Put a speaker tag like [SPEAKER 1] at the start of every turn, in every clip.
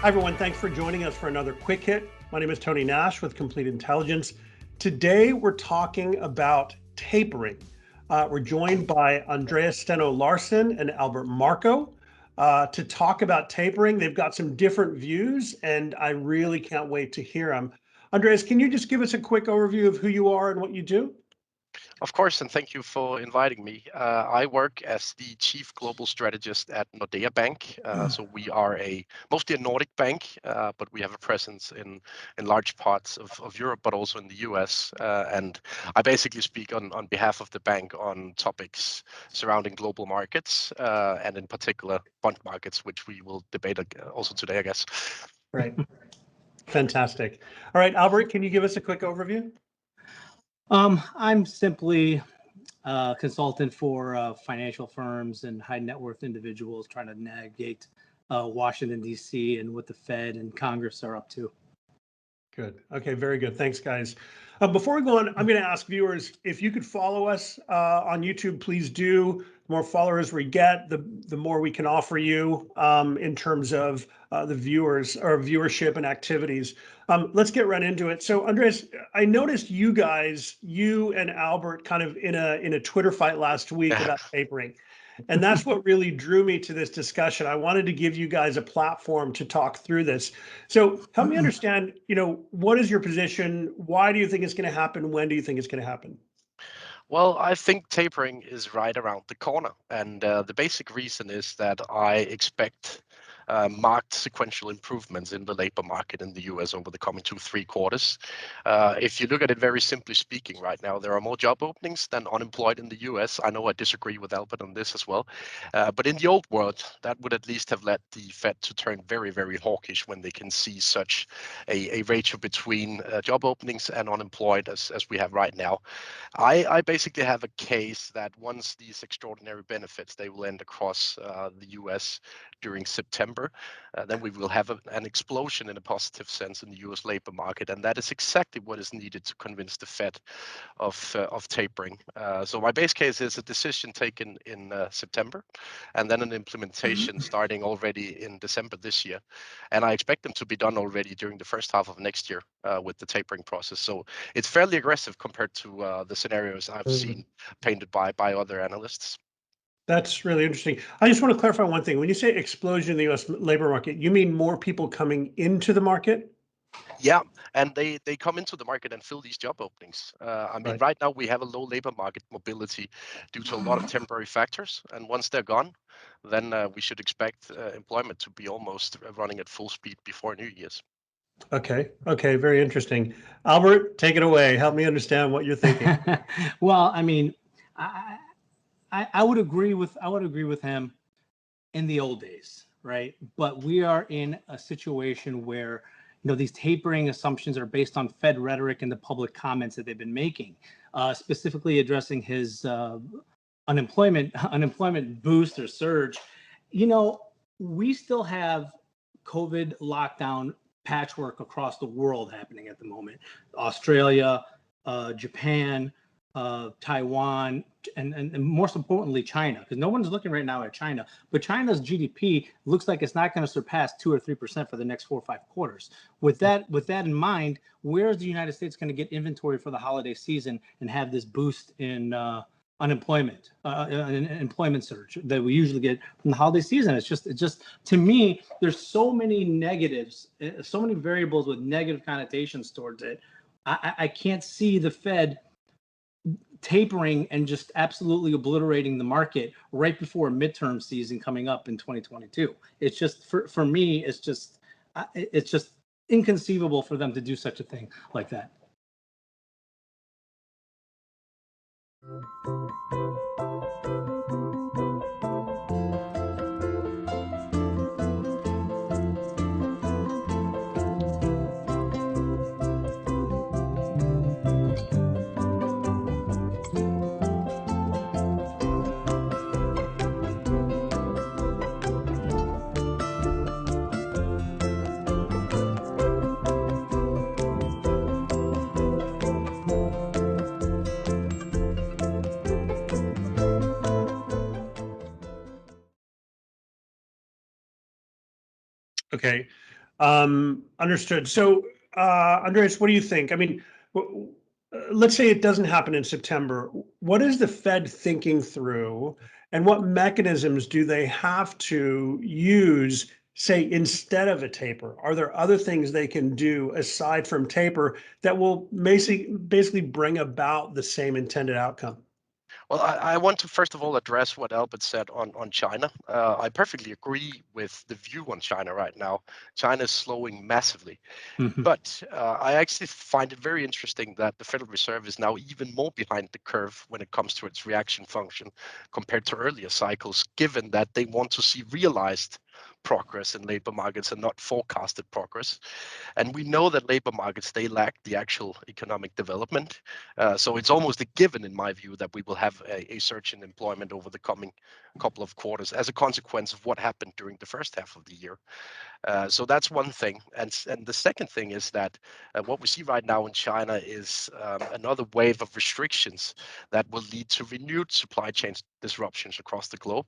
[SPEAKER 1] Hi, everyone. Thanks for joining us for another Quick Hit. My name is Tony Nash with Complete Intelligence. Today, we're talking about tapering. We're joined by Andreas Steno-Larsen and Albert Marco to talk about tapering. They've got some different views, and I really can't wait to hear them. Andreas, can you just give us a quick overview of who you are and what you do?
[SPEAKER 2] Of course, and thank you for inviting me. I work as the Chief Global Strategist at Nordea Bank. So we are mostly a Nordic bank, but we have a presence in large parts of Europe, but also in the US. And I basically speak on behalf of the bank on topics surrounding global markets, and in particular bond markets, which we will debate also today, I guess.
[SPEAKER 1] Right. Fantastic. All right, Albert, can you give us a quick overview?
[SPEAKER 3] I'm simply a consultant for financial firms and high net worth individuals trying to navigate Washington, D.C. and what the Fed and Congress are up to.
[SPEAKER 1] Good. Okay, very good. Thanks, guys. Before we go on, I'm going to ask viewers, if you could follow us on YouTube, please do. The more followers we get, the more we can offer you in terms of the viewers or viewership and activities. Let's get right into it. So, Andreas, I noticed you and Albert kind of in a Twitter fight last week about tapering. And that's what really drew me to this discussion. I wanted to give you guys a platform to talk through this. So help me understand, what is your position? Why do you think it's going to happen? When do you think it's going to happen?
[SPEAKER 2] Well, I think tapering is right around the corner. And the basic reason is that I expect marked sequential improvements in the labor market in the US over the coming 2-3 quarters. If you look at it very simply speaking, right now, there are more job openings than unemployed in the US. I know I disagree with Albert on this as well. But in the old world, that would at least have led the Fed to turn very, very hawkish when they can see such a ratio between job openings and unemployed as we have right now. I basically have a case that once these extraordinary benefits, they will end across the US during September, then we will have an explosion in a positive sense in the US labor market. And that is exactly what is needed to convince the Fed of tapering. So my base case is a decision taken in September and then an implementation starting already in December this year. And I expect them to be done already during the first half of next year with the tapering process. So it's fairly aggressive compared to the scenarios I've seen painted by other analysts.
[SPEAKER 1] That's really interesting. I just want to clarify one thing. When you say explosion in the US labor market, you mean more people coming into the market?
[SPEAKER 2] Yeah, and they come into the market and fill these job openings. I mean, right now we have a low labor market mobility due to a lot of temporary factors. And once they're gone, then we should expect employment to be almost running at full speed before New Year's.
[SPEAKER 1] Okay. Very interesting. Albert, take it away. Help me understand what you're thinking.
[SPEAKER 3] Well, I mean, I would agree with him in the old days, right? But we are in a situation where these tapering assumptions are based on Fed rhetoric and the public comments that they've been making, specifically addressing his unemployment boost or surge. We still have COVID lockdown patchwork across the world happening at the moment. Australia, Japan, Taiwan, and most importantly, China, because no one's looking right now at China, but China's GDP looks like it's not going to surpass 2 or 3% for the next 4 or 5 quarters. With that in mind, where is the United States going to get inventory for the holiday season and have this boost in unemployment, employment surge that we usually get from the holiday season? It's just to me, there's so many negatives, so many variables with negative connotations towards it. I can't see the Fed tapering and just absolutely obliterating the market right before a midterm season coming up in 2022. It's just for me, it's just inconceivable for them to do such a thing like that.
[SPEAKER 1] Okay. Understood. So, Andreas, what do you think? I mean, let's say it doesn't happen in September. What is the Fed thinking through, and what mechanisms do they have to use, say, instead of a taper? Are there other things they can do aside from taper that will basically bring about the same intended outcome?
[SPEAKER 2] Well, I want to first of all address what Albert said on China. I perfectly agree with the view on China right now. China is slowing massively.
[SPEAKER 3] Mhm.
[SPEAKER 2] But I actually find it very interesting that the Federal Reserve is now even more behind the curve when it comes to its reaction function compared to earlier cycles, given that they want to see realized progress in labor markets and not forecasted progress. And we know that labor markets, they lack the actual economic development. So it's almost a given, in my view, that we will have a surge in employment over the coming couple of quarters as a consequence of what happened during the first half of the year. So that's one thing. And the second thing is that what we see right now in China is another wave of restrictions that will lead to renewed supply chain disruptions across the globe.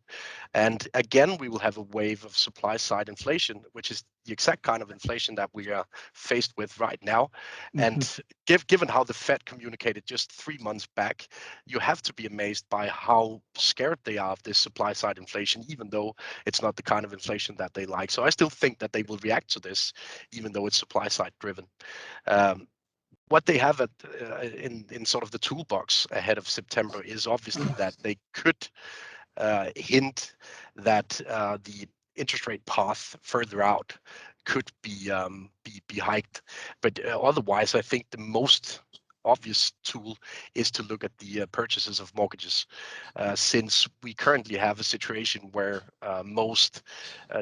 [SPEAKER 2] And again, we will have a wave of supply side inflation, which is the exact kind of inflation that we are faced with right now. And given how the Fed communicated just 3 months back, you have to be amazed by how scared they are of this supply side inflation, even though it's not the kind of inflation that they like. So I still think that they will react to this, even though it's supply side driven. What they have in sort of the toolbox ahead of September is obviously that they could hint that the interest rate path further out could be hiked. But otherwise, I think the most obvious tool is to look at the purchases of mortgages, since we currently have a situation where most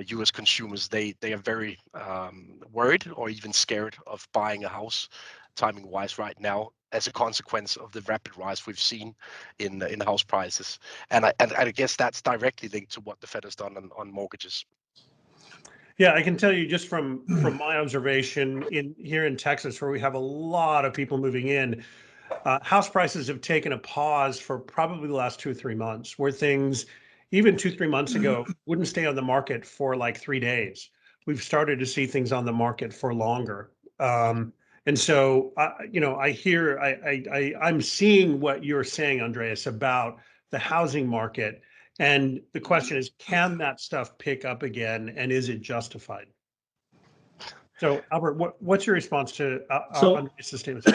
[SPEAKER 2] U.S. consumers they are very worried or even scared of buying a house, timing wise, right now, as a consequence of the rapid rise we've seen in house prices. And I guess that's directly linked to what the Fed has done on mortgages.
[SPEAKER 1] Yeah, I can tell you just from my observation here in Texas, where we have a lot of people moving in, house prices have taken a pause for probably the last 2 or 3 months, where things even 2, 3 months ago wouldn't stay on the market for like 3 days. We've started to see things on the market for longer. And so, I'm seeing what you're saying, Andreas, about the housing market. And the question is, can that stuff pick up again, and is it justified? So, Albert, what's your response to
[SPEAKER 3] So-
[SPEAKER 1] Andreas' statements?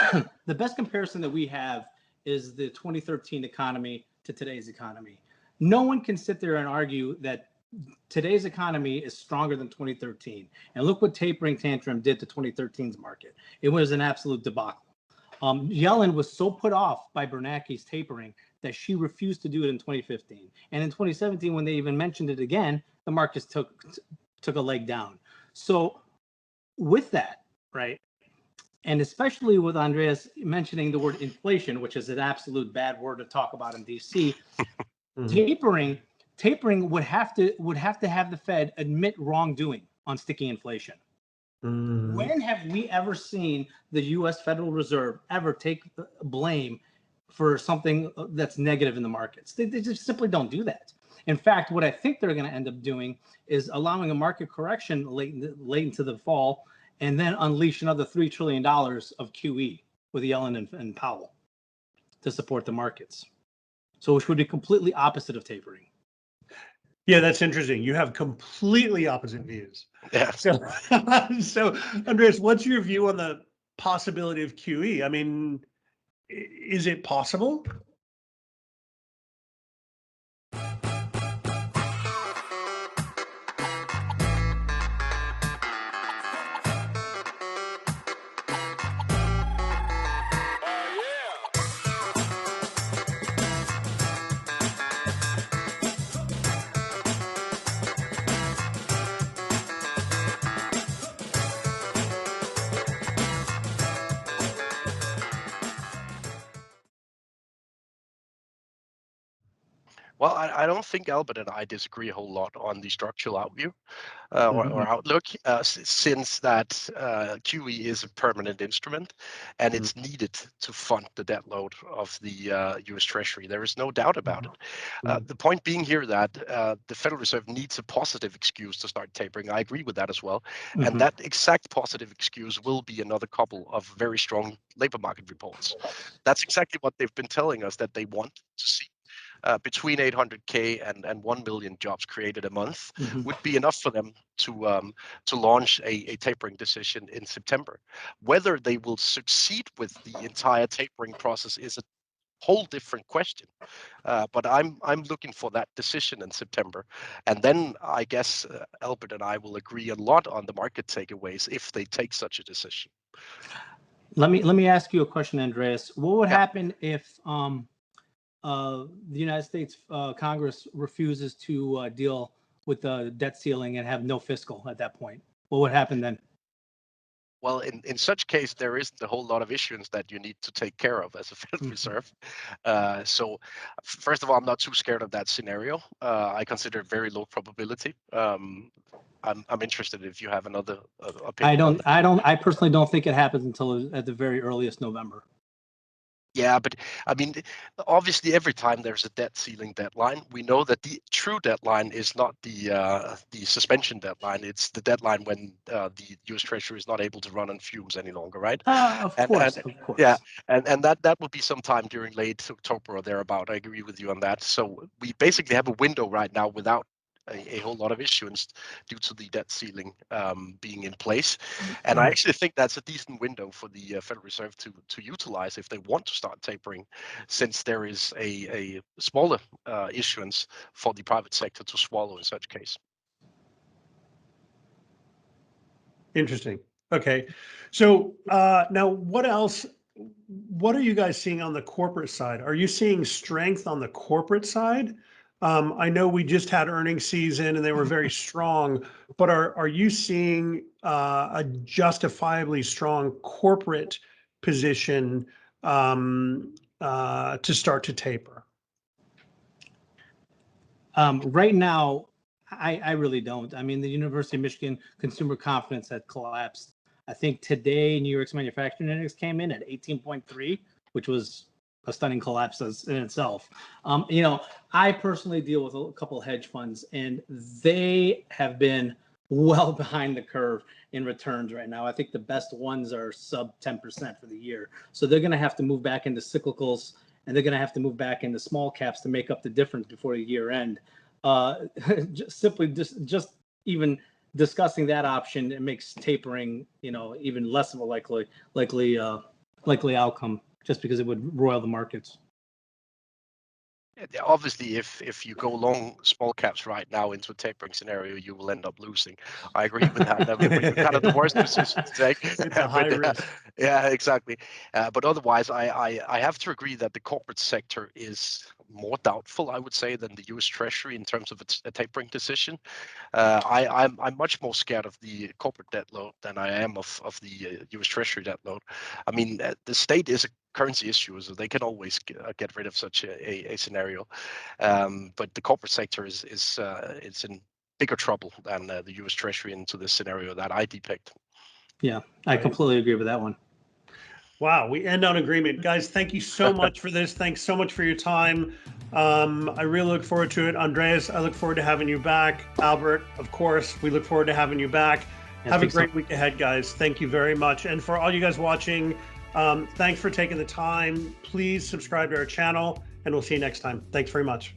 [SPEAKER 3] The best comparison that we have is the 2013 economy to today's economy. No one can sit there and argue that today's economy is stronger than 2013. And look what Tapering Tantrum did to 2013's market. It was an absolute debacle. Yellen was so put off by Bernanke's tapering that she refused to do it in 2015. And in 2017, when they even mentioned it again, the markets took a leg down. So with that, right, and especially with Andreas mentioning the word inflation, which is an absolute bad word to talk about in DC, tapering would have to have the Fed admit wrongdoing on sticky inflation. When have we ever seen the U.S. Federal Reserve ever take blame for something that's negative in the markets? They just simply don't do that. In fact, what I think they're going to end up doing is allowing a market correction late into the fall, and then unleash another $3 trillion of QE with Yellen and Powell to support the markets. So which would be completely opposite of tapering.
[SPEAKER 1] Yeah, that's interesting. You have completely opposite views.
[SPEAKER 2] Yeah.
[SPEAKER 1] So Andreas, what's your view on the possibility of QE? I mean, is it possible?
[SPEAKER 2] Well, I don't think Albert and I disagree a whole lot on the structural outview or outlook, since that QE is a permanent instrument and it's needed to fund the debt load of the US Treasury. There is no doubt about it. The point being here that the Federal Reserve needs a positive excuse to start tapering. I agree with that as well. And that exact positive excuse will be another couple of very strong labor market reports. That's exactly what they've been telling us that they want to see. Between 800K and 1 million jobs created a month would be enough for them to launch a tapering decision in September. Whether they will succeed with the entire tapering process is a whole different question. But I'm looking for that decision in September, and then I guess Albert and I will agree a lot on the market takeaways if they take such a decision.
[SPEAKER 3] Let me ask you a question, Andreas. What would happen if the United States Congress refuses to deal with the debt ceiling and have no fiscal at that point? What would happen then?
[SPEAKER 2] Well, in such case, there isn't a whole lot of issues that you need to take care of as a Federal Reserve. So, first of all, I'm not too scared of that scenario. I consider it very low probability. I'm interested if you have another opinion.
[SPEAKER 3] I personally don't think it happens until at the very earliest November.
[SPEAKER 2] Yeah, but I mean, obviously, every time there's a debt ceiling deadline, we know that the true deadline is not the suspension deadline. It's the deadline when the US Treasury is not able to run on fumes any longer, right?
[SPEAKER 3] Of course.
[SPEAKER 2] Yeah, and that will be sometime during late October or thereabout. I agree with you on that. So we basically have a window right now without a whole lot of issuance due to the debt ceiling being in place. And I actually think that's a decent window for the Federal Reserve to utilize if they want to start tapering, since there is a smaller issuance for the private sector to swallow in such case.
[SPEAKER 1] Interesting. Okay. So now what else? What are you guys seeing on the corporate side? Are you seeing strength on the corporate side? I know we just had earnings season and they were very strong, but are you seeing a justifiably strong corporate position to start to taper?
[SPEAKER 3] Right now, I really don't. I mean, the University of Michigan consumer confidence had collapsed. I think today New York's manufacturing index came in at 18.3, which was a stunning collapse in itself. You know, I personally deal with a couple of hedge funds, and they have been well behind the curve in returns right now. I think the best ones are sub 10% for the year. So they're going to have to move back into cyclicals, and they're going to have to move back into small caps to make up the difference before the year end. Just even discussing that option, it makes tapering, you know, even less of a likely outcome, just because it would roil the markets.
[SPEAKER 2] Obviously, if you go long small caps right now into a tapering scenario, you will end up losing. I agree with that. That would be kind of the worst position to take.
[SPEAKER 1] It's a high risk.
[SPEAKER 2] Yeah, exactly. But otherwise, I have to agree that the corporate sector is more doubtful, I would say, than the US Treasury in terms of its tapering decision. I'm much more scared of the corporate debt load than I am of the US Treasury debt load. I mean, the state is a currency issue, so they can always get rid of such a scenario. But the corporate sector is in bigger trouble than the US Treasury into this scenario that I depict.
[SPEAKER 3] Yeah, I completely agree with that one.
[SPEAKER 1] Wow, we end on agreement. Guys, thank you so much for this. Thanks so much for your time. I really look forward to it. Andreas, I look forward to having you back. Albert, of course, we look forward to having you back. Have a great week ahead, guys. Thank you very much. And for all you guys watching, thanks for taking the time. Please subscribe to our channel, and we'll see you next time. Thanks very much.